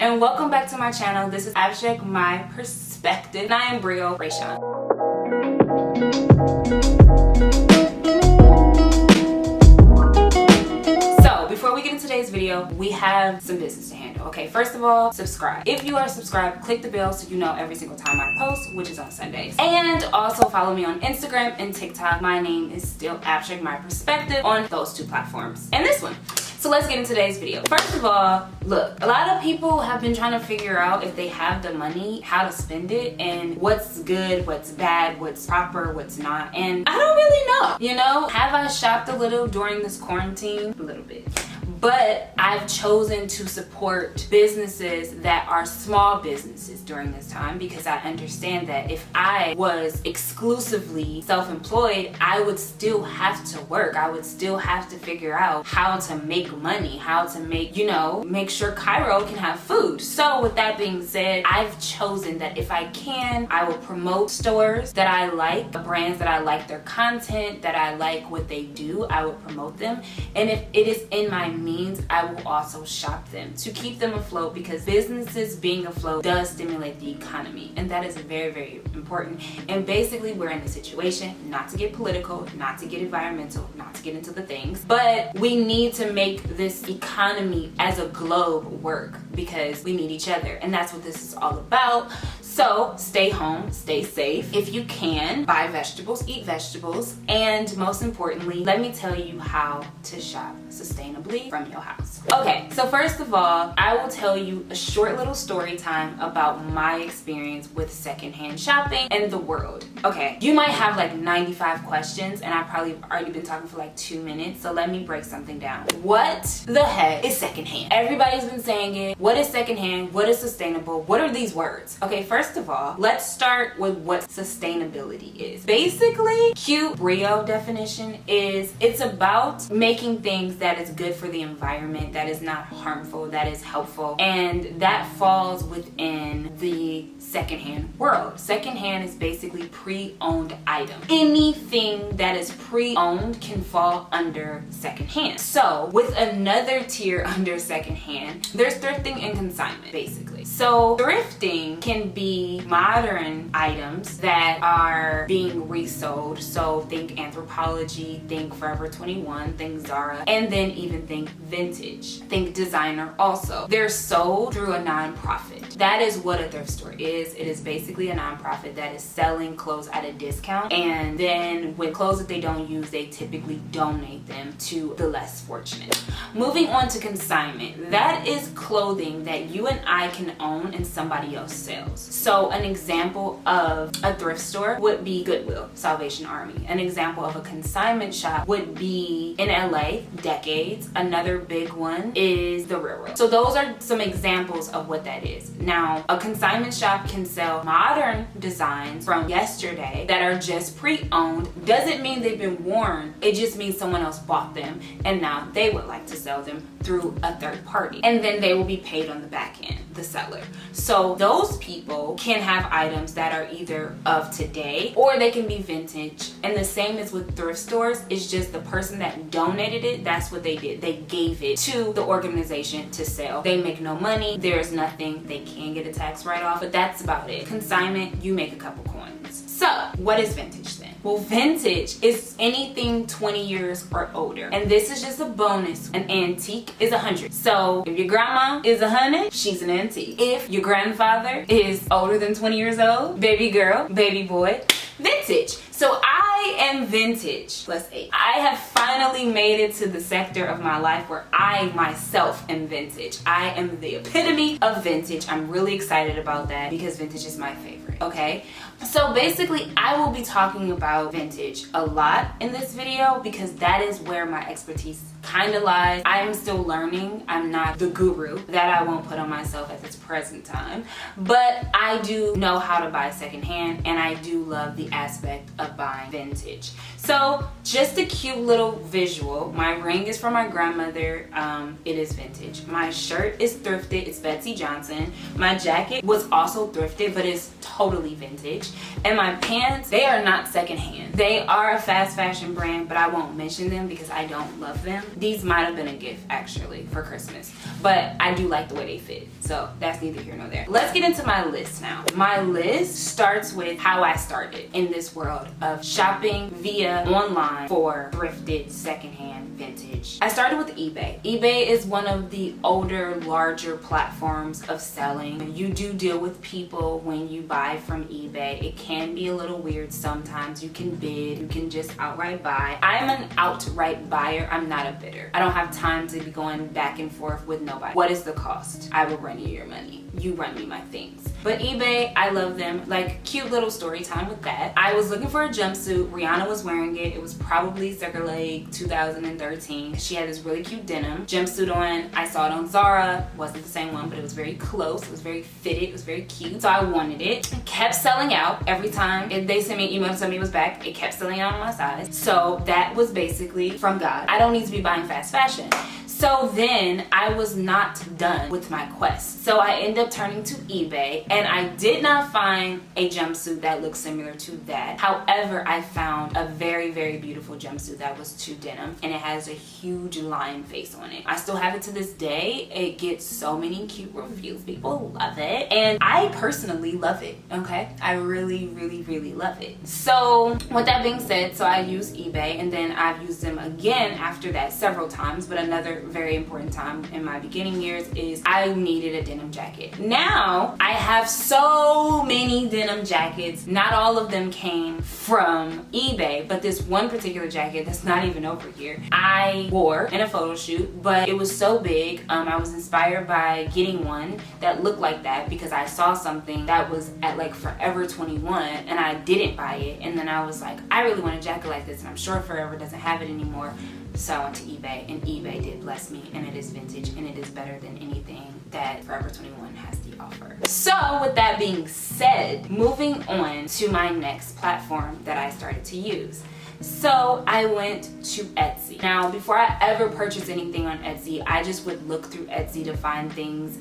and welcome back to my channel. This is Abstract My Perspective, and I am Brio RaShawn. So before we get into today's video, we have some business to handle. Okay, first of all, subscribe. If you are subscribed, click the bell so you know every single time I post, which is on Sundays. And also follow me on Instagram and TikTok. My name is still Abstract My Perspective on those two platforms and this one. So let's get into today's video. First of all, look, a lot of people have been trying to figure out if they have the money, how to spend it, and what's good, what's bad, what's proper, what's not. And I don't really know, you know? Have I shopped a little during this quarantine? A little bit. But I've chosen to support businesses that are small businesses during this time because I understand that if I was exclusively self-employed, I would still have to work. I would still have to figure out how to make money, how to make, you know, make sure Cairo can have food. So with that being said, I've chosen that if I can, I will promote stores that I like, brands that I like their content, that I like what they do, I will promote them. And if it is in my means, I will also shop them to keep them afloat because businesses being afloat does stimulate the economy, and that is very, very important. And basically we're in a situation, not to get political, not to get environmental, not to get into the things, but we need to make this economy as a globe work because we need each other, and that's what this is all about. So stay home, stay safe. If you can, buy vegetables, eat vegetables, and most importantly, let me tell you how to shop sustainably from your house. Okay, so first of all, I will tell you a short little story time about my experience with secondhand shopping and the world. Okay, you might have like 95 questions, and I've probably already been talking for like 2 minutes, so let me break something down. What the heck is secondhand? Everybody's been saying it. What is secondhand? What is sustainable? What are these words? Okay, first of all, let's start with what sustainability is. Basically, cute Brio definition is it's about making things that is good for the environment, that is not harmful, that is helpful, and that falls within the secondhand world. Secondhand is basically pre-owned item. Anything that is pre-owned can fall under secondhand. So with another tier under secondhand, there's thrifting and consignment, basically. So thrifting can be modern items that are being resold. So think Anthropologie, think Forever 21, think Zara, and then even think vintage, think designer also. They're sold through a nonprofit. That is what a thrift store is. It is basically a nonprofit that is selling clothes at a discount, and then with clothes that they don't use, they typically donate them to the less fortunate. Moving on to consignment, that is clothing that you and I can own and somebody else sells. So an example of a thrift store would be Goodwill, Salvation Army. An example of a consignment shop would be in LA, Decades. Another big one is the Railroad. So those are some examples of what that is. Now, a consignment shop can sell modern designs from yesterday that are just pre-owned. Doesn't mean they've been worn. It just means someone else bought them and now they would like to sell them through a third party. And then they will be paid on the back end, the seller. So those people can have items that are either of today or they can be vintage. And the same as with thrift stores, it's just the person that donated it, that's what they did. They gave it to the organization to sell. They make no money. There's nothing. They can get a tax write-off, but that's about it. Consignment, you make a couple coins. So what is vintage then? Well, vintage is anything 20 years or older. And this is just a bonus. An antique is 100. So if your grandma is 100, she's an antique. If your grandfather is older than 20 years old, baby girl, baby boy, vintage. So I am vintage +8. I have finally made it to the sector of my life where I myself am vintage. I am the epitome of vintage. I'm really excited about that because vintage is my favorite, okay? So basically, I will be talking about vintage a lot in this video because that is where my expertise kind of lies. I am still learning. I'm not the guru. That I won't put on myself at this present time. But I do know how to buy secondhand, and I do love the aspect of buying vintage. So just a cute little visual. My ring is from my grandmother. It is vintage. My shirt is thrifted. It's Betsy Johnson. My jacket was also thrifted, but it's totally vintage. And my pants, they are not secondhand. They are a fast fashion brand, but I won't mention them because I don't love them. These might have been a gift actually for Christmas, but I do like the way they fit. So that's neither here nor there. Let's get into my list now. My list starts with how I started in this world of shopping via online for thrifted, secondhand, vintage. I started with eBay. eBay is one of the older, larger platforms of selling. You do deal with people when you buy from eBay. It can be a little weird sometimes. You can bid, you can just outright buy. I'm an outright buyer. I'm not a bidder. I don't have time to be going back and forth with nobody. What is the cost? I will run you your money. You run me my things. But eBay, I love them. Like, cute little story time with that. I was looking for a jumpsuit. Rihanna was wearing it. It was probably circa like 2013. She had this really cute denim jumpsuit on. I saw it on Zara. Wasn't the same one, but it was very close. It was very fitted. It was very cute. So I wanted it. It kept selling out every time. If they sent me an email to tell me it was back, it kept selling out on my size. So that was basically from God. I don't need to be buying fast fashion. So then I was not done with my quest. So I ended up turning to eBay, and I did not find a jumpsuit that looked similar to that. However, I found a very, very beautiful jumpsuit that was to denim, and it has a huge lion face on it. I still have it to this day. It gets so many cute reviews. People love it, and I personally love it, okay? I really, really, really love it. So with that being said, so I use eBay, and then I've used them again after that several times, but another very important time in my beginning years is I needed a denim jacket. Now I have so many denim jackets. Not all of them came from eBay, but this one particular jacket that's not even over here I wore in a photo shoot, but it was so big. I was inspired by getting one that looked like that because I saw something that was at like Forever 21 and I didn't buy it, and then I was like, I really want a jacket like this, and I'm sure Forever doesn't have it anymore. So I went to eBay, and eBay did bless me, and it is vintage, and it is better than anything that Forever 21 has to offer. So with that being said, moving on to my next platform that I started to use. So I went to Etsy. Now, before I ever purchased anything on Etsy, I just would look through Etsy to find things.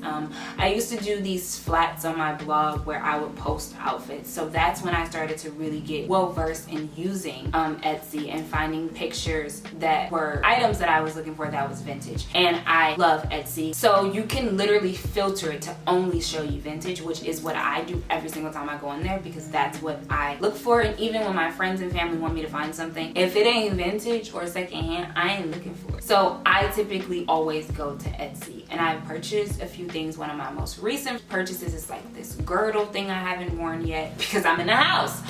I used to do these flats on my blog where I would post outfits. So that's when I started to really get well versed in using Etsy and finding pictures that were items that I was looking for that was vintage. And I love Etsy. So you can literally filter it to only show you vintage, which is what I do every single time I go in there because that's what I look for. And even when my friends and family want me to find something, if it ain't vintage or secondhand, I ain't looking for it. So I typically always go to Etsy, and I've purchased a few things. One of my most recent purchases is like this girdle thing I haven't worn yet because I'm in the house.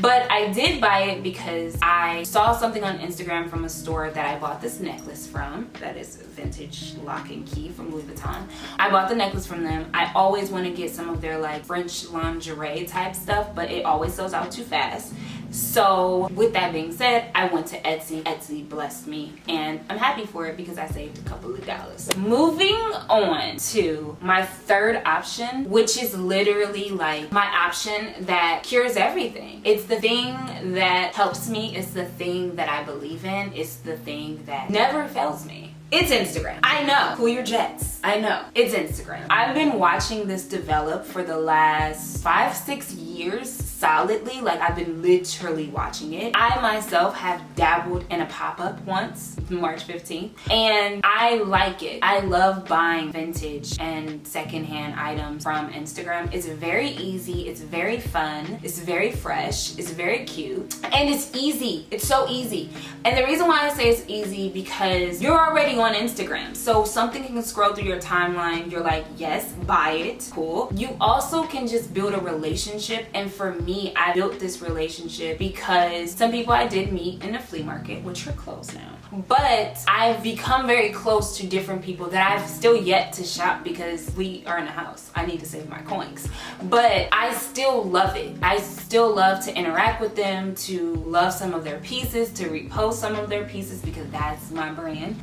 But I did buy it because I saw something on Instagram from a store that I bought this necklace from. That is a vintage lock and key from Louis Vuitton. I bought the necklace from them. I always want to get some of their like French lingerie type stuff, but it always sells out too fast. So with that being said, I went to Etsy. Etsy blessed me, and I'm happy for it because I saved a couple of dollars. Moving on to my third option, which is literally like my option that cures everything. It's the thing that helps me. It's the thing that I believe in. It's the thing that never fails me. It's Instagram. I know. Cool your jets. I know. It's Instagram. I've been watching this develop for the last 5-6 years solidly. Like, I've been literally watching it. I myself have dabbled in a pop-up once, March 15th, and I like it. I love buying vintage and secondhand items from Instagram. It's very easy. It's very fun. It's very fresh. It's very cute. And it's easy. It's so easy. And the reason why I say it's easy because you're already on Instagram. So something can scroll through your timeline. You're like, yes, buy it. Cool. You also can just build a relationship. And for me, I built this relationship because some people I did meet in the flea market, which are closed now. But I've become very close to different people that I've still yet to shop because we are in the house. I need to save my coins. But I still love it. I still love to interact with them, to love some of their pieces, to repost some of their pieces because that's my brand.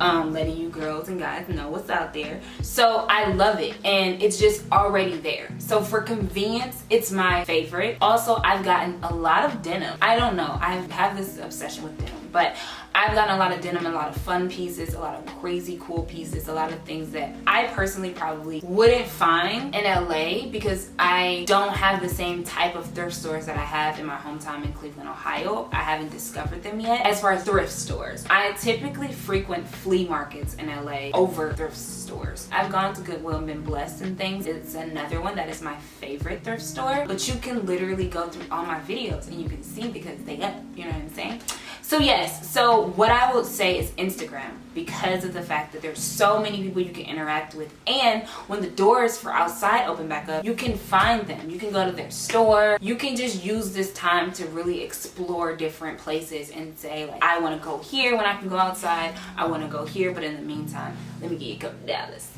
Letting you girls and guys know what's out there. So I love it, and it's just already there. So for convenience, it's my favorite. Also, I've gotten a lot of denim. I don't know. I have this obsession with denim, but I've gotten a lot of denim, a lot of fun pieces, a lot of crazy cool pieces, a lot of things that I personally probably wouldn't find in LA because I don't have the same type of thrift stores that I have in my hometown in Cleveland, Ohio. I haven't discovered them yet. As far as thrift stores, I typically frequent flea markets in LA over thrift stores. I've gone to Goodwill and been blessed and things. It's another one that is my favorite thrift store, but you can literally go through all my videos and you can see because they up, you know what I'm saying? So yes, so what I would say is Instagram, because of the fact that there's so many people you can interact with, and when the doors for outside open back up, you can find them. You can go to their store. You can just use this time to really explore different places and say, like, I want to go here when I can go outside. I want to go here, but in the meantime, let me get you a couple Dallas.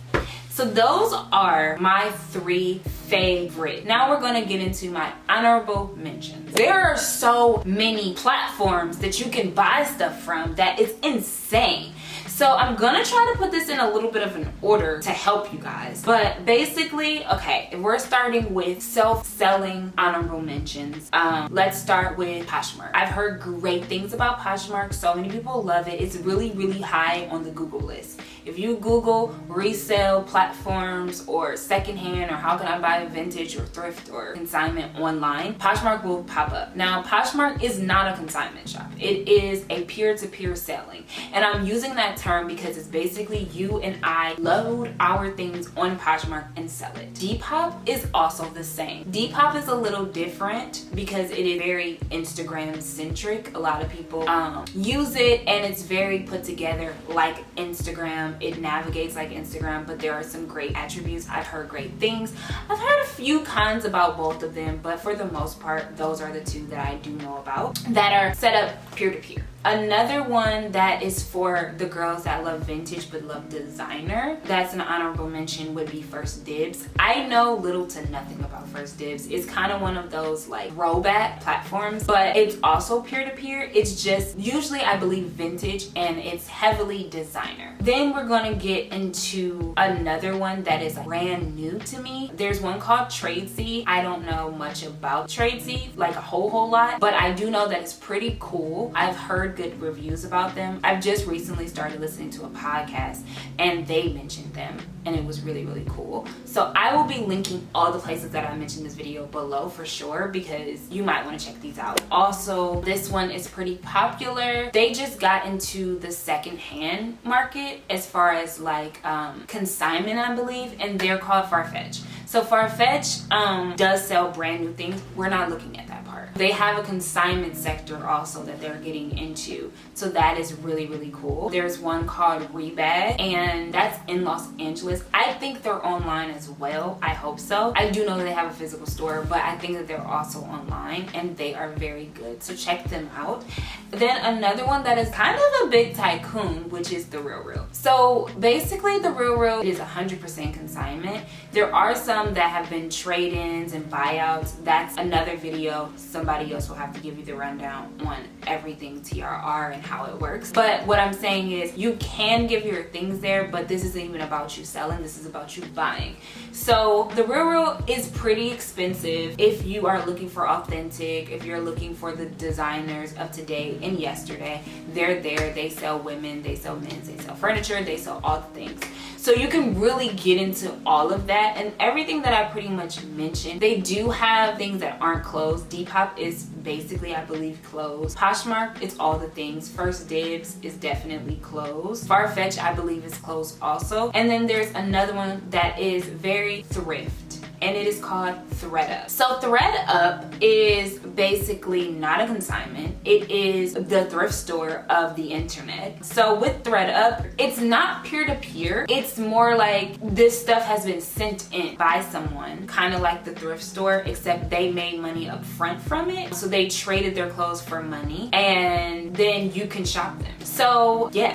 So those are my 3 favorite. Now we're gonna get into my honorable mentions. There are so many platforms that you can buy stuff from that it's insane. So I'm gonna try to put this in a little bit of an order to help you guys. But basically, okay, we're starting with self-selling honorable mentions. Let's start with Poshmark. I've heard great things about Poshmark. So many people love it. It's really, really high on the Google list. If you Google resale platforms or secondhand or how can I buy vintage or thrift or consignment online, Poshmark will pop up. Now, Poshmark is not a consignment shop. It is a peer-to-peer selling. And I'm using that term because it's basically you and I load our things on Poshmark and sell it. Depop is also the same. Depop is a little different because it is very Instagram centric. A lot of people use it and it's very put together like Instagram. It navigates like Instagram, but there are some great attributes. I've heard great things. I've heard a few cons about both of them, but for the most part, those are the 2 that I do know about that are set up peer-to-peer. Another one that is for the girls that love vintage but love designer, that's an honorable mention, would be First Dibs. I know little to nothing about First Dibs. It's kind of one of those like throwback platforms, but it's also peer-to-peer. It's just usually, I believe, vintage, and it's heavily designer. Then we're gonna get into another one that is brand new to me. There's one called Tradesy. I don't know much about Tradesy, like a whole lot, but I do know that it's pretty cool. I've heard good reviews about them. I've just recently started listening to a podcast and they mentioned them and it was really, really cool. So I will be linking all the places that I mentioned in this video below for sure, because you might want to check these out. Also, this one is pretty popular. They just got into the secondhand market as far as like consignment, I believe, and they're called Farfetch. So Farfetch does sell brand new things. We're not looking at that part. They have a consignment sector also that they're getting into. So that is really, really cool. There's one called Rebag, and that's in Los Angeles. I think they're online as well. I hope so. I do know they have a physical store, but I think that they're also online and they are very good. So check them out. Then another one that is kind of a big tycoon, which is the Real. So basically the Real is 100% consignment. There are some that have been trade-ins and buyouts. That's another video. Somebody else will have to give you the rundown on everything TRR and how it works. But what I'm saying is you can give your things there, but this isn't even about you selling. This is about you buying. So the Real is pretty expensive if you are looking for authentic, if you're looking for the designers of today and yesterday. They're there. They sell women, they sell men, they sell furniture, they sell all the things. So you can really get into all of that, and everything that I pretty much mentioned. They do have things that aren't closed. Depop is basically, I believe, closed. Poshmark, it's all the things. First Dibs is definitely closed. Farfetch, I believe, is closed also. And then there's another one that is very thrift, and it is called ThredUp. So ThredUp is basically not a consignment. It is the thrift store of the internet. So with ThredUp, it's not peer-to-peer. It's more like this stuff has been sent in by someone, kind of like the thrift store, except they made money up front from it. So they traded their clothes for money, and then you can shop them. So yeah.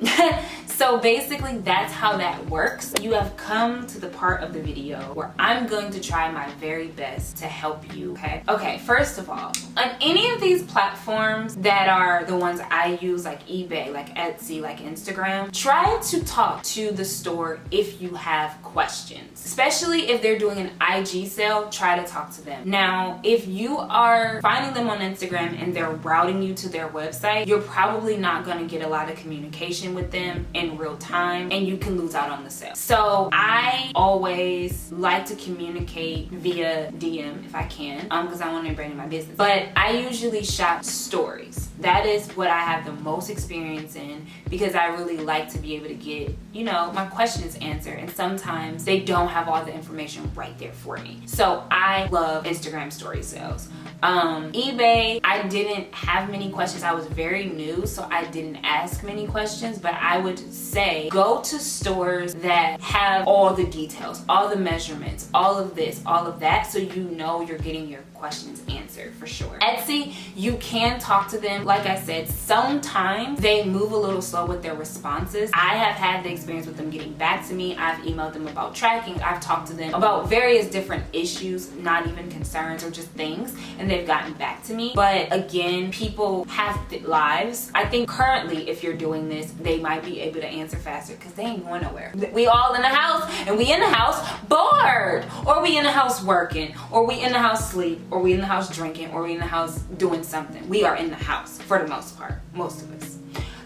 So basically that's how that works. You have come to the part of the video where I'm going to try my very best to help you, okay? Okay, first of all, on any of these platforms that are the ones I use, like eBay, like Etsy, like Instagram, try to talk to the store if you have questions. Especially if they're doing an IG sale, try to talk to them. Now, if you are finding them on Instagram and they're routing you to their website, you're probably not going to get a lot of communication with them in real time, and you can lose out on the sale. So I always like to communicate via DM if I can, because I want to brand my business. But I usually shop stories. That is what I have the most experience in, because I really like to be able to get, you know, my questions answered, and sometimes they don't have all the information right there for me. So I love Instagram story sales. eBay, I didn't have many questions. I was very new, so I didn't ask many questions, but I would say go to stores that have all the details, all the measurements, all of this, all of that, so you know you're getting your questions answered for sure. Etsy, you can talk to them. Like I said, sometimes they move a little slow with their responses. I have had the experience with them getting back to me. I've emailed them about tracking. I've talked to them about various different issues, not even concerns or just things, and they've gotten back to me. But again, people have lives. I think currently, if you're doing this, they might be able to answer faster because they ain't going nowhere. We all in the house, and we in the house bored, or we in the house working, or we in the house sleep, or we in the house drinking, or we in the house doing something. We are in the house for the most part, most of us.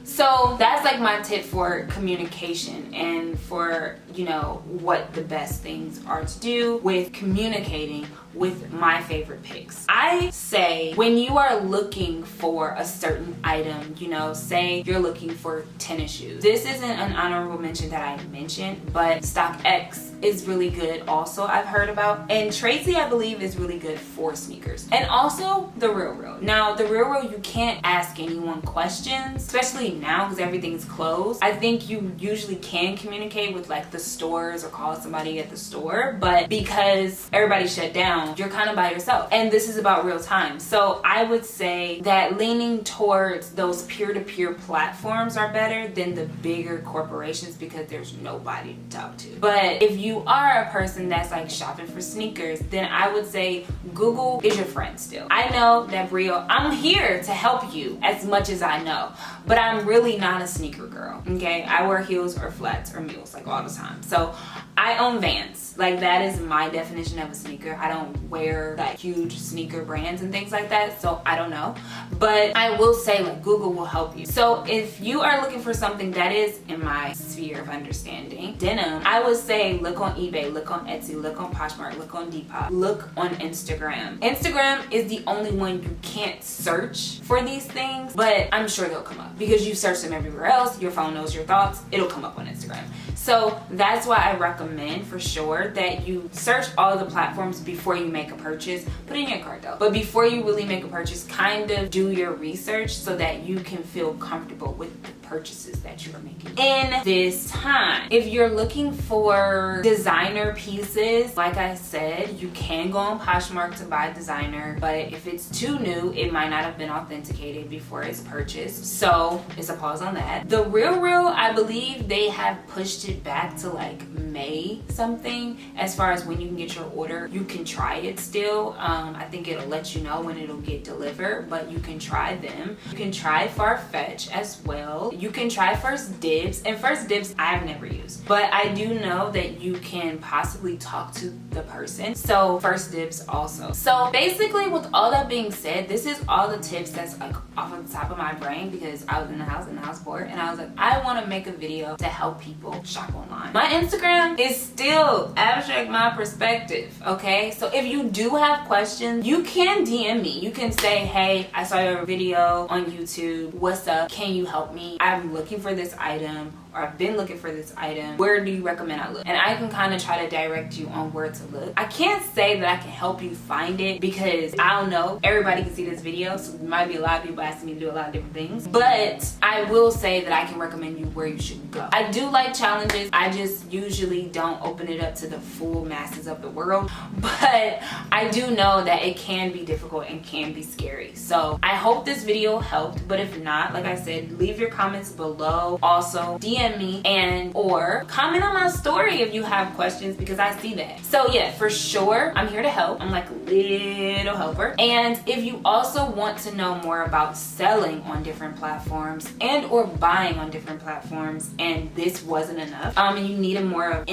So that's like my tip for communication and for, you know, what the best things are to do with communicating with my favorite picks. I say when you are looking for a certain item, you know, say you're looking for tennis shoes. This isn't an honorable mention that I mentioned, but StockX is really good also, I've heard about. And Tracy, I believe, is really good for sneakers. And also the Real. Now, the Real, you can't ask anyone questions, especially now because everything's closed. I think you usually can communicate with like the stores or call somebody at the store, but because everybody shut down, you're kind of by yourself, and this is about real time. So I would say that leaning towards those peer-to-peer platforms are better than the bigger corporations because there's nobody to talk to. But if you are a person that's like shopping for sneakers, then I would say Google is your friend still. I know that Brio, I'm here to help you as much as I know, but I'm really not a sneaker girl, okay? I wear heels or flats or mules like all the time. So I own Vans. Like that is my definition of a sneaker. I don't wear like huge sneaker brands and things like that, so I don't know. But I will say like Google will help you. So if you are looking for something that is in my sphere of understanding, denim, I would say look on eBay, look on Etsy, look on Poshmark, look on Depop, look on Instagram. Instagram is the only one you can't search for these things, but I'm sure they'll come up because you search them everywhere else. Your phone knows your thoughts. It'll come up on Instagram. So that's why I recommend for sure that you search all of the platforms before you make a purchase. Put in your cart though. But before you really make a purchase, kind of do your research so that you can feel comfortable with the purchases that you're making in this time. If you're looking for designer pieces, like I said, you can go on Poshmark to buy designer, but if it's too new, it might not have been authenticated before it's purchased. So it's a pause on that. The Real, I believe they have pushed it back to like May something as far as when you can get your order. You can try it still. I think it'll let you know when it'll get delivered, but you can try them. You can try Farfetch as well. You can try First Dibs, and First Dibs I've never used, but I do know that you can possibly talk to the person. So First Dibs also. So basically with all that being said, this is all the tips that's like off of the top of my brain because I was in the house bored, and I was like, I want to make a video to help people shop online. My Instagram is still Abstract My Perspective, okay? So if you do have questions, you can DM me. You can say, hey, I saw your video on YouTube. What's up? Can you help me? I'm looking for this item, or I've been looking for this item. Where do you recommend I look? And I can kind of try to direct you on where to look. I can't say that I can help you find it because I don't know. Everybody can see this video, so there might be a lot of people asking me to do a lot of different things. But I will say that I can recommend you where you should go. I do like challenges. I just usually don't open it up to the full masses of the world. But I do know that it can be difficult and can be scary. So I hope this video helped. But if not, like I said, leave your comments below. Also, DM DM me and or comment on my story if you have questions, because I see that. So yeah, for sure, I'm here to help. I'm like a little helper. And if you also want to know more about selling on different platforms and or buying on different platforms, and this wasn't enough, and you need a more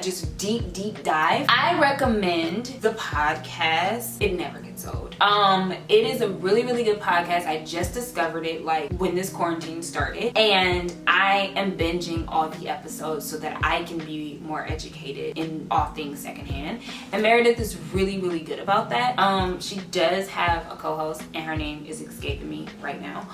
just deep dive, I recommend the podcast It Never Gets Old. It is a really good podcast. I just discovered it like when this quarantine started, and I am binging all the episodes so that I can be more educated in all things secondhand. And Meredith is really good about that. She does have a co-host, and her name is escaping me right now.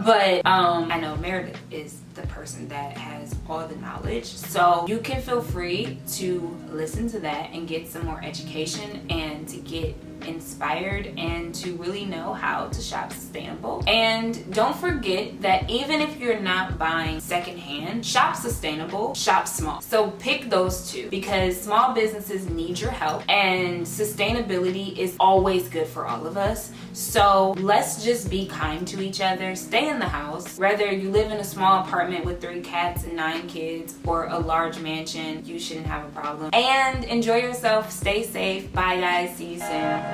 But I know Meredith is the person that has all the knowledge, so you can feel free to listen to that and get some more education and to get inspired and to really know how to shop sustainable. And don't forget that even if you're not buying secondhand, shop sustainable, shop small. So pick those two, because small businesses need your help and sustainability is always good for all of us. So let's just be kind to each other. Stay in the house. Whether you live in a small apartment with 3 cats and 9 kids or a large mansion, you shouldn't have a problem. And enjoy yourself. Stay safe. Bye guys. See you soon.